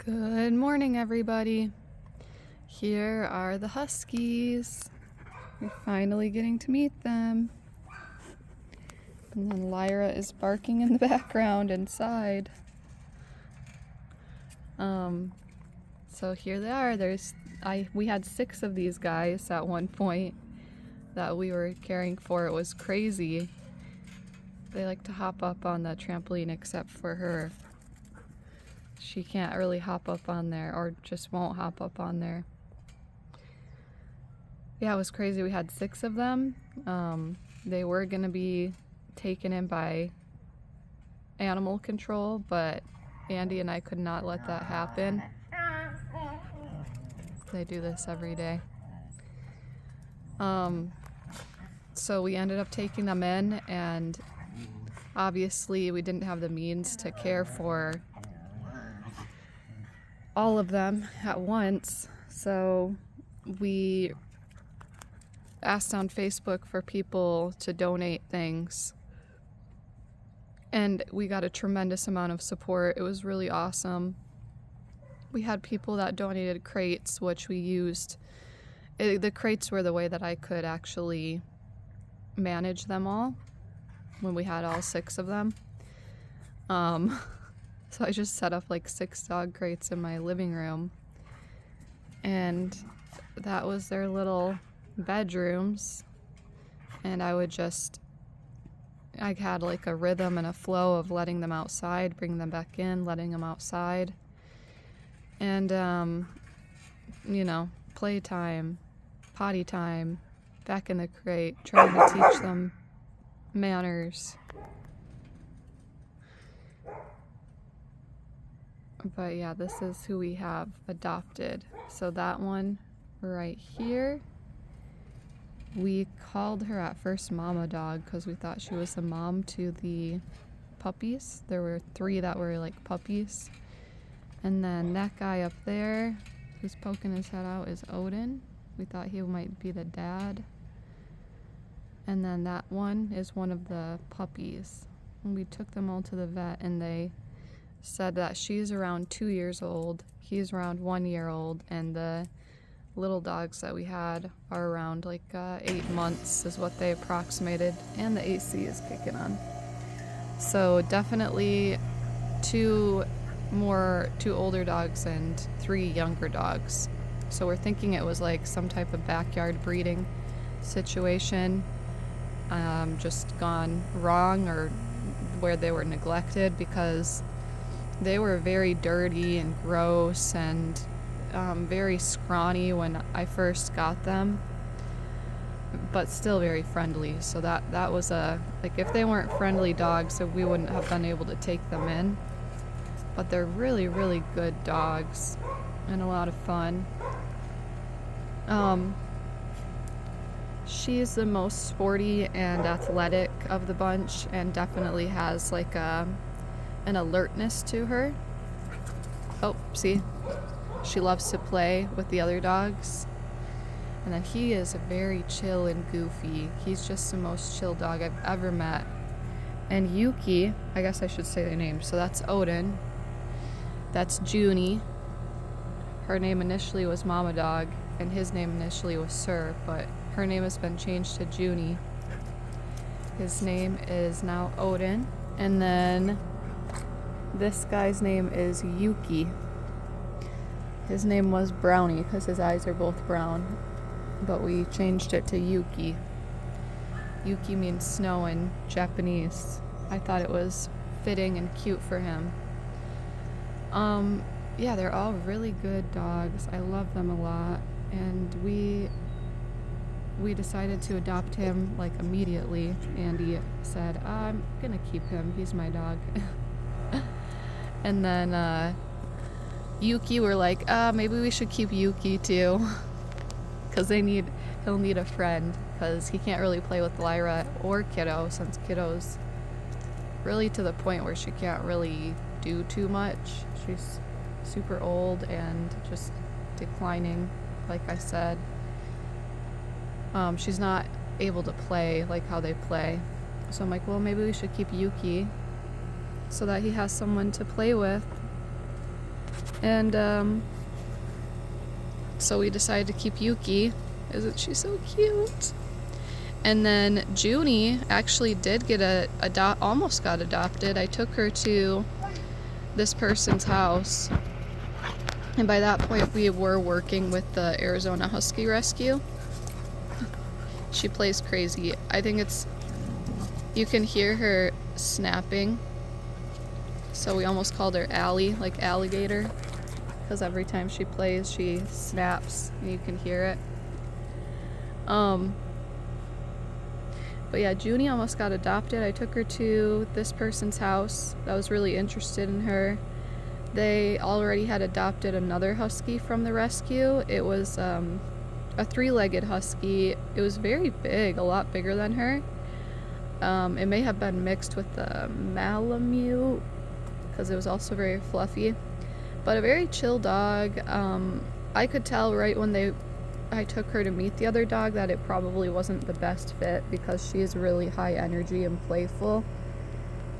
Good morning, everybody. Here are the huskies. We're finally getting to meet them. And then Lyra is barking in the background inside. So here they are. We had 6 of these guys at one point that we were caring for. It was crazy. They like to hop up on the trampoline except for her. She can't really hop up on there, or just won't hop up on there. Yeah, it was crazy. We had 6 of them. They were going to be taken in by animal control, but Andy and I could not let that happen. They do this every day. So we ended up taking them in, and obviously we didn't have the means to care for all of them at once. So we asked on Facebook for people to donate things, and we got a tremendous amount of support. It was really awesome. We had people that donated crates, which we used. The crates were the way that I could actually manage them all when we had all 6 of them. So I just set up like 6 dog crates in my living room, and that was their little bedrooms. And I had like a rhythm and a flow of letting them outside, bringing them back in, letting them outside, and playtime, potty time, back in the crate, trying to teach them manners. But yeah, this is who we have adopted. So that one right here, we called her at first Mama Dog because we thought she was the mom to the puppies. There were 3 that were like puppies. And then that guy up there who's poking his head out is Odin. We thought he might be the dad. And then that one is one of the puppies. And we took them all to the vet, and they said that she's around 2 years old, he's around 1 year old, and the little dogs that we had are around like 8 months is what they approximated, and the AC is kicking on. So definitely 2 older dogs and 3 younger dogs. So we're thinking it was like some type of backyard breeding situation, just gone wrong, or where they were neglected, because they were very dirty and gross and very scrawny when I first got them, but still very friendly. So that was if they weren't friendly dogs, we wouldn't have been able to take them in. But they're really, really good dogs and a lot of fun. She's the most sporty and athletic of the bunch, and definitely has like an alertness to her. Oh, see? She loves to play with the other dogs. And then he is very chill and goofy. He's just the most chill dog I've ever met. And Yuki, I guess I should say their names. So that's Odin. That's Junie. Her name initially was Mama Dog, and his name initially was Sir, but her name has been changed to Junie. His name is now Odin. And then this guy's name is Yuki. His name was Brownie because his eyes are both brown, but we changed it to Yuki. Yuki means snow in Japanese. I thought it was fitting and cute for him. Yeah, they're all really good dogs. I love them a lot, and we decided to adopt him like immediately. Andy said, I'm gonna keep him, he's my dog. And then Yuki, we're like, maybe we should keep Yuki too, because he'll need a friend, because he can't really play with Lyra or Kiddo, since Kiddo's really to the point where she can't really do too much. She's super old and just declining, like I said. She's not able to play like how they play. So I'm like, well, maybe we should keep Yuki so that he has someone to play with. And so we decided to keep Yuki. Isn't she so cute? And then Junie actually did get almost got adopted. I took her to this person's house, and by that point we were working with the Arizona Husky Rescue. She plays crazy. I think you can hear her snapping, so we almost called her Allie, like alligator, because every time she plays she snaps and you can hear it. But yeah, Junie almost got adopted. I took her to this person's house that was really interested in her. They already had adopted another husky from the rescue. It was a 3-legged husky. It was very big, a lot bigger than her. It may have been mixed with the Malamute because it was also very fluffy, but a very chill dog. I could tell right when I took her to meet the other dog that it probably wasn't the best fit because she is really high energy and playful,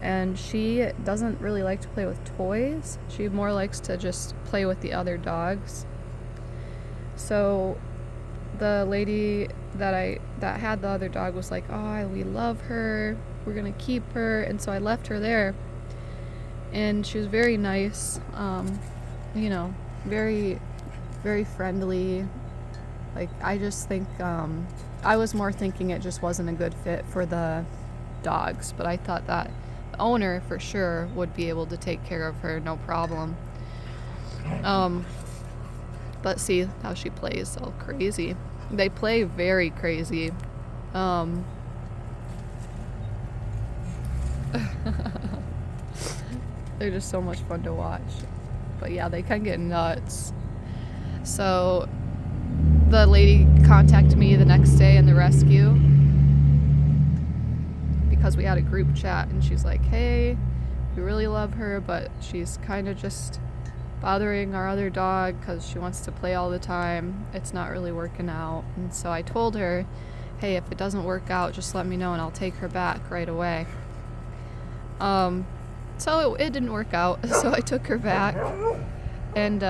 and she doesn't really like to play with toys. She more likes to just play with the other dogs. So the lady that had the other dog was like, oh, we love her, we're gonna keep her. And so I left her there, and she was very nice, you know, very, very friendly. Like, I just think, I was more thinking it just wasn't a good fit for the dogs, but I thought that the owner for sure would be able to take care of her, no problem. But see how she plays, all crazy. They play very crazy. They're just so much fun to watch. But yeah, they can get nuts. So the lady contacted me the next day in the rescue because we had a group chat, and she's like, hey, we really love her, but she's kind of just bothering our other dog because she wants to play all the time. It's not really working out. And so I told her, hey, if it doesn't work out, just let me know and I'll take her back right away. So it didn't work out, so I took her back, and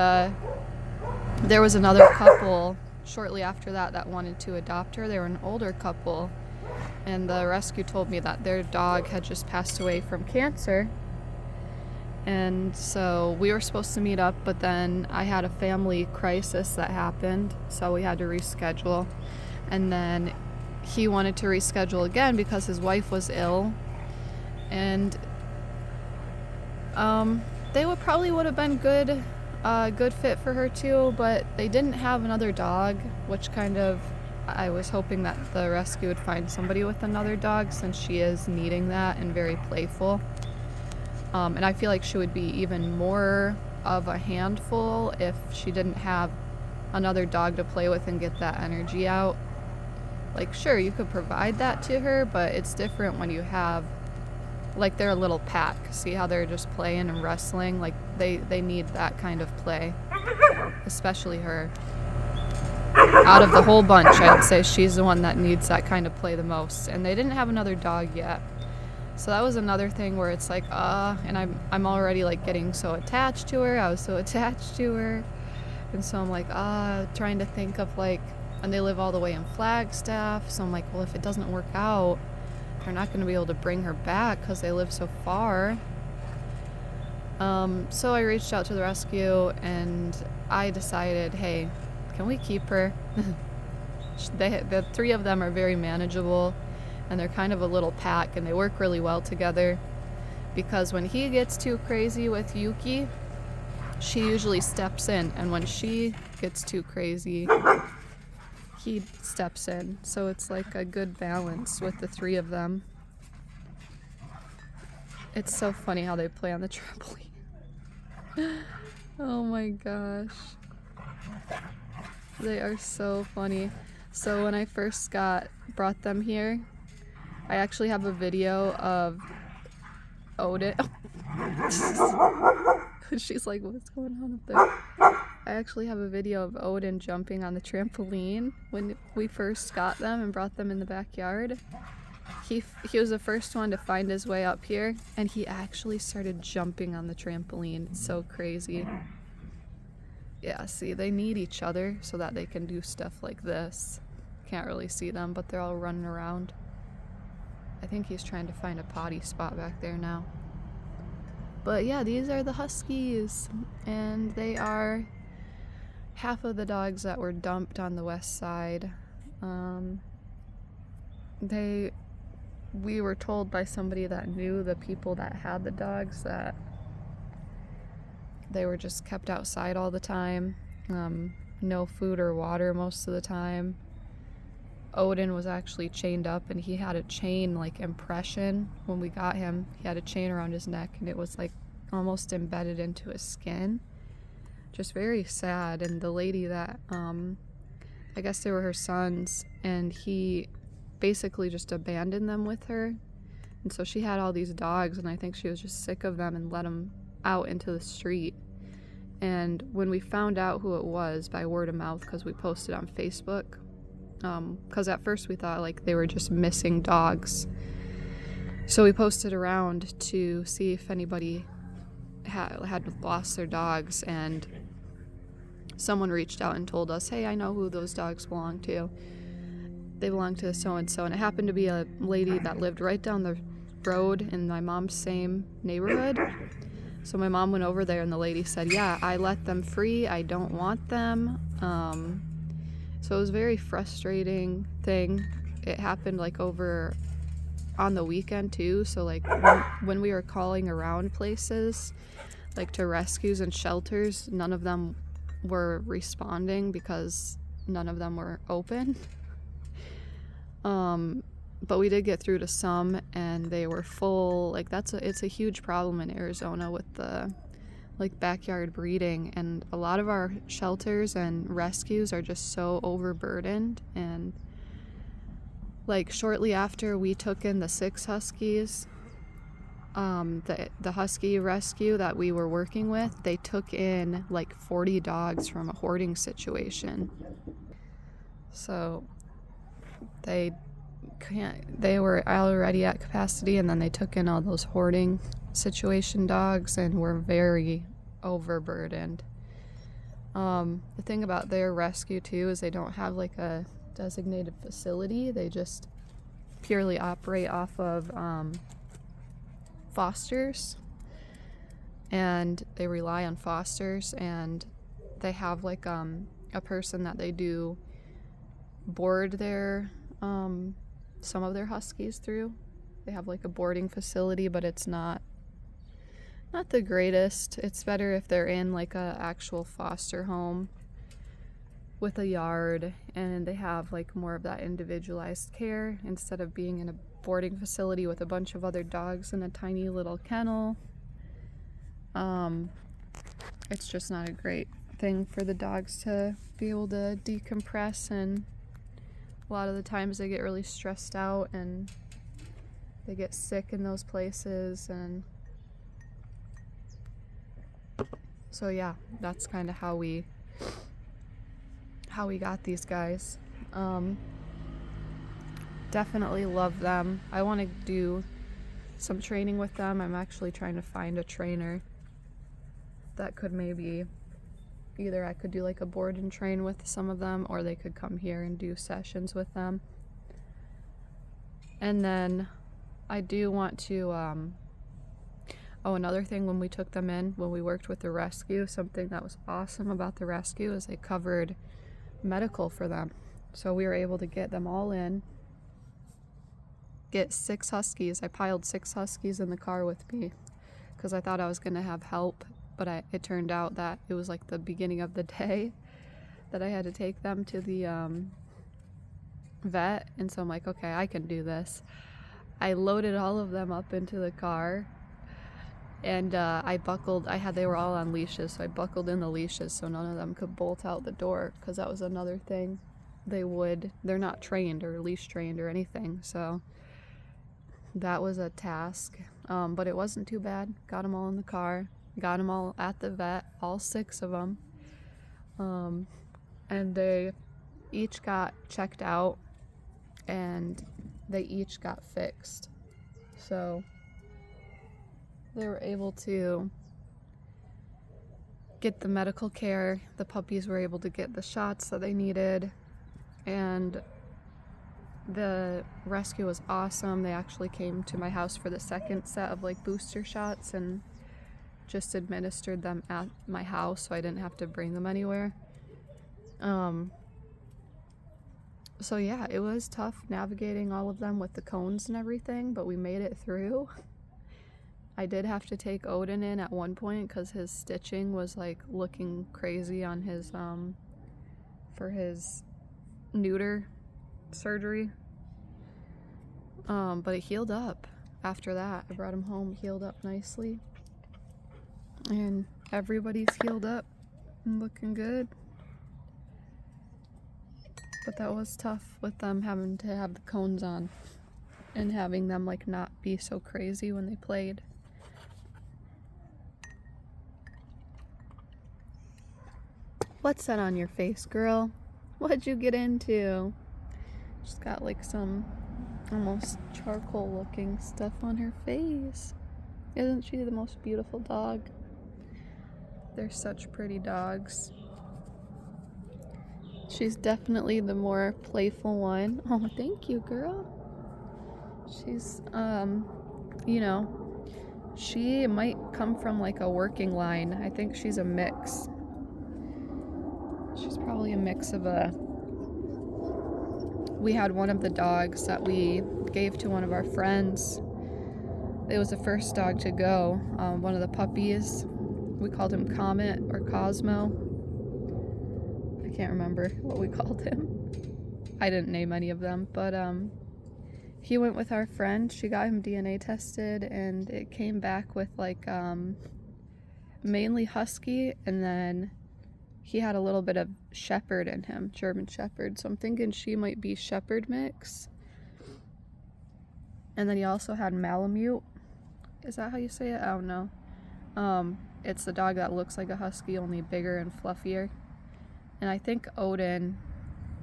there was another couple shortly after that wanted to adopt her. They were an older couple, and the rescue told me that their dog had just passed away from cancer. And so we were supposed to meet up, but then I had a family crisis that happened, so we had to reschedule. And then he wanted to reschedule again because his wife was ill, and they probably would have been good fit for her too, but they didn't have another dog, which kind of, I was hoping that the rescue would find somebody with another dog since she is needing that and very playful. And I feel like she would be even more of a handful if she didn't have another dog to play with and get that energy out. Like, sure, you could provide that to her, but it's different when you have, like, they're a little pack. See how they're just playing and wrestling? Like, they need that kind of play, especially her. Out of the whole bunch, I'd say she's the one that needs that kind of play the most. And they didn't have another dog yet. So that was another thing where it's like, and I'm already like getting so attached to her. I was so attached to her. And so I'm like, trying to think of like, and they live all the way in Flagstaff. So I'm like, well, if it doesn't work out, they're not going to be able to bring her back because they live so far. So I reached out to the rescue, and I decided, hey, can we keep her? The three of them are very manageable, and they're kind of a little pack, and they work really well together, because when he gets too crazy with Yuki, she usually steps in, and when she gets too crazy, he steps in. So it's like a good balance with the three of them. It's so funny how they play on the trampoline. Oh my gosh. They are so funny. So when I first brought them here, I actually have a video of Odin. She's like, what's going on up there? I actually have a video of Odin jumping on the trampoline when we first got them and brought them in the backyard. He was the first one to find his way up here, and he actually started jumping on the trampoline. It's so crazy. Yeah, see, they need each other so that they can do stuff like this. Can't really see them, but they're all running around. I think he's trying to find a potty spot back there now. But yeah, these are the huskies, and they are half of the dogs that were dumped on the west side. We were told by somebody that knew the people that had the dogs that they were just kept outside all the time. No food or water most of the time. Odin was actually chained up, and he had a chain like impression when we got him. He had a chain around his neck, and it was like almost embedded into his skin. Just very sad. And the lady that I guess they were her sons, and he basically just abandoned them with her. And so she had all these dogs, and I think she was just sick of them and let them out into the street. And when we found out who it was by word of mouth, because we posted on Facebook, because at first we thought like they were just missing dogs. So we posted around to see if anybody had lost their dogs, and someone reached out and told us, hey, I know who those dogs belong to. They belong to so-and-so. And it happened to be a lady that lived right down the road in my mom's same neighborhood. So my mom went over there, and the lady said, yeah, I let them free. I don't want them. So it was a very frustrating thing. It happened like over on the weekend too. So like when we were calling around places, like to rescues and shelters, none of them were responding because none of them were open. But we did get through to some, and they were full. Like it's a huge problem in Arizona with the like backyard breeding, and a lot of our shelters and rescues are just so overburdened. And like shortly after we took in the 6 huskies, the husky rescue that we were working with, they took in like 40 dogs from a hoarding situation. So they were already at capacity, and then they took in all those hoarding situation dogs and were very overburdened. The thing about their rescue too is they don't have like a designated facility. They just purely operate off of fosters, and they rely on fosters, and they have like a person that they do board their some of their huskies through. They have like a boarding facility, but it's not the greatest. It's better if they're in like a actual foster home with a yard, and they have like more of that individualized care instead of being in a boarding facility with a bunch of other dogs in a tiny little kennel. It's just not a great thing for the dogs to be able to decompress, and a lot of the times they get really stressed out and they get sick in those places. And so yeah, that's kind of how we got these guys. Definitely love them. I want to do some training with them. I'm actually trying to find a trainer that could maybe either I could do like a board and train with some of them, or they could come here and do sessions with them. And then I do want to another thing, when we took them in, when we worked with the rescue, something that was awesome about the rescue is they covered medical for them. So we were able to get them all in, get 6 huskies. I piled 6 huskies in the car with me because I thought I was going to have help, but it turned out that it was like the beginning of the day that I had to take them to the vet. And so I'm like, okay, I can do this. I loaded all of them up into the car, and they were all on leashes, so I buckled in the leashes so none of them could bolt out the door, because that was another thing. They're not trained or leash trained or anything, so that was a task. But it wasn't too bad. Got them all in the car, got them all at the vet, all 6 of them. And they each got checked out, and they each got fixed. So they were able to get the medical care. The puppies were able to get the shots that they needed, and the rescue was awesome. They actually came to my house for the second set of like booster shots and just administered them at my house, so I didn't have to bring them anywhere. So yeah, it was tough navigating all of them with the cones and everything, but we made it through. I did have to take Odin in at one point because his stitching was like looking crazy on his for his neuter surgery. But it healed up after that. I brought him home, healed up nicely, and everybody's healed up and looking good. But that was tough with them having to have the cones on and having them like not be so crazy when they played. What's that on your face, girl? What'd you get into? She's got like some almost charcoal looking stuff on her face. Isn't she the most beautiful dog? They're such pretty dogs. She's definitely the more playful one. Oh, thank you, girl. She's, you know, she might come from like a working line. I think she's a mix. She's probably a mix of a... We had one of the dogs that we gave to one of our friends. It was the first dog to go. One of the puppies. We called him Comet or Cosmo. I can't remember what we called him. I didn't name any of them, but he went with our friend. She got him DNA tested, and it came back with like mainly husky, and then he had a little bit of shepherd in him, German shepherd. So I'm thinking she might be shepherd mix. And then he also had Malamute. Is that how you say it? I don't know. It's the dog that looks like a husky, only bigger and fluffier. And I think Odin,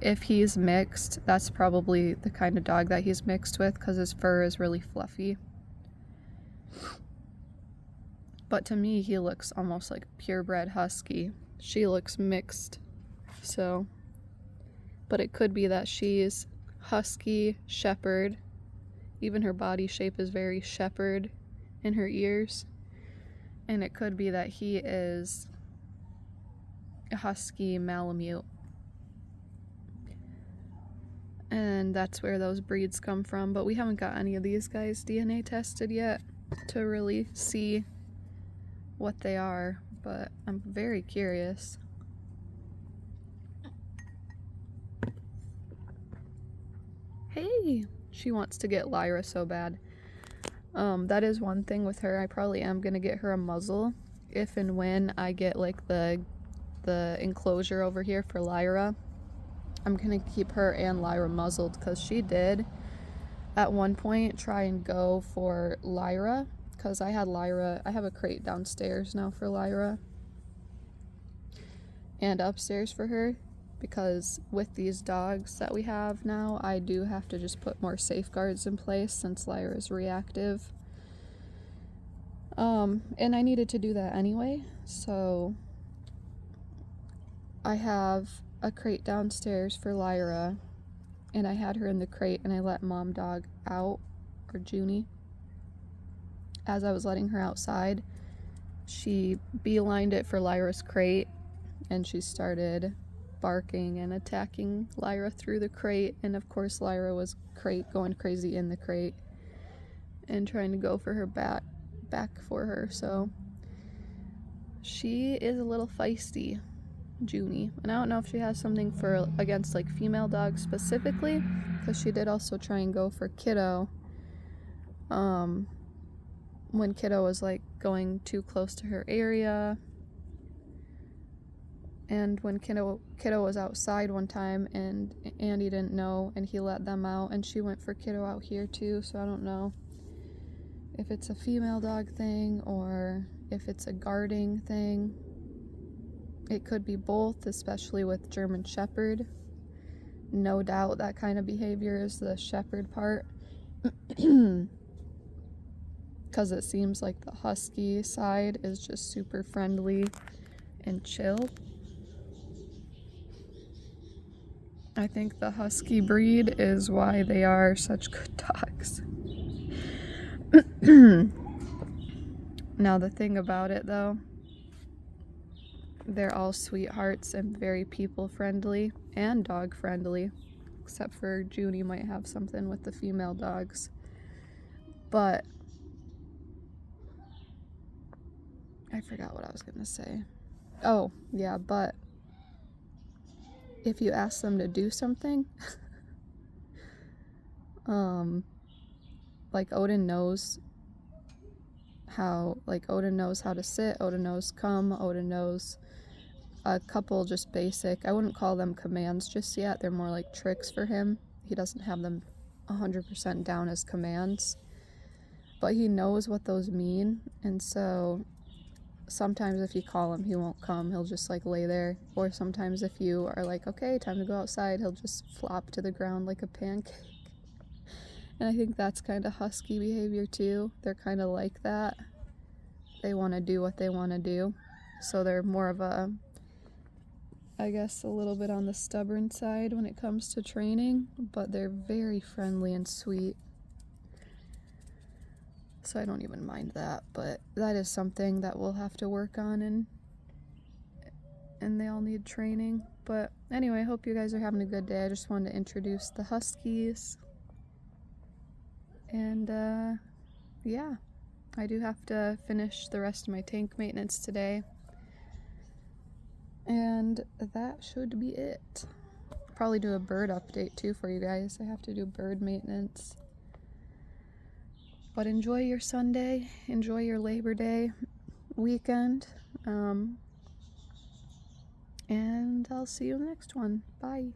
if he's mixed, that's probably the kind of dog that he's mixed with because his fur is really fluffy. But to me, he looks almost like a purebred husky. She looks mixed, so. But it could be that she's husky, shepherd. Even her body shape is very shepherd in her ears. And it could be that he is a husky Malamute. And that's where those breeds come from. But we haven't got any of these guys DNA tested yet to really see what they are. But I'm very curious. Hey! She wants to get Lyra so bad. That is one thing with her. I probably am going to get her a muzzle if and when I get like the enclosure over here for Lyra. I'm going to keep her and Lyra muzzled because she did at one point try and go for Lyra because I had Lyra. I have a crate downstairs now for Lyra and upstairs for her because with these dogs that we have now, I do have to just put more safeguards in place since Lyra is reactive. And I needed to do that anyway, so I have a crate downstairs for Lyra, and I had her in the crate and I let Mom Dog out, or Junie. As I was letting her outside, she beelined it for Lyra's crate and she started barking and attacking Lyra through the crate, and of course Lyra was going crazy in the crate and trying to go for her back for her. So she is a little feisty, Junie, and I don't know if she has something for against like female dogs specifically, because she did also try and go for Kiddo when Kiddo was like going too close to her area. And when Kiddo was outside one time and Andy didn't know and he let them out, and she went for Kiddo out here too, so I don't know if it's a female dog thing or if it's a guarding thing. It could be both, especially with German Shepherd. No doubt that kind of behavior is the Shepherd part. Because it seems like the Husky side is just super friendly and chill. I think the husky breed is why they are such good dogs. Now the thing about it though, they're all sweethearts and very people friendly and dog friendly, except for Junie might have something with the female dogs. But I forgot what I was gonna say. Oh yeah, but if you ask them to do something, like Odin knows how to sit, Odin knows come, Odin knows a couple just basic, I wouldn't call them commands just yet, they're more like tricks for him. He doesn't have them 100% down as commands, but he knows what those mean, and so sometimes if you call him, he won't come, he'll just like lay there, or sometimes if you are like, okay, time to go outside, he'll just flop to the ground like a pancake. And I think that's kind of husky behavior too. They're kind of like that. They want to do what they want to do. So they're more of a, I guess, a little bit on the stubborn side when it comes to training, but they're very friendly and sweet. So I don't even mind that, but that is something that we'll have to work on, and they all need training. But anyway, I hope you guys are having a good day. I just wanted to introduce the huskies. And yeah, I do have to finish the rest of my tank maintenance today. And that should be it. Probably do a bird update too for you guys. I have to do bird maintenance. But enjoy your Sunday, enjoy your Labor Day weekend, and I'll see you in the next one. Bye.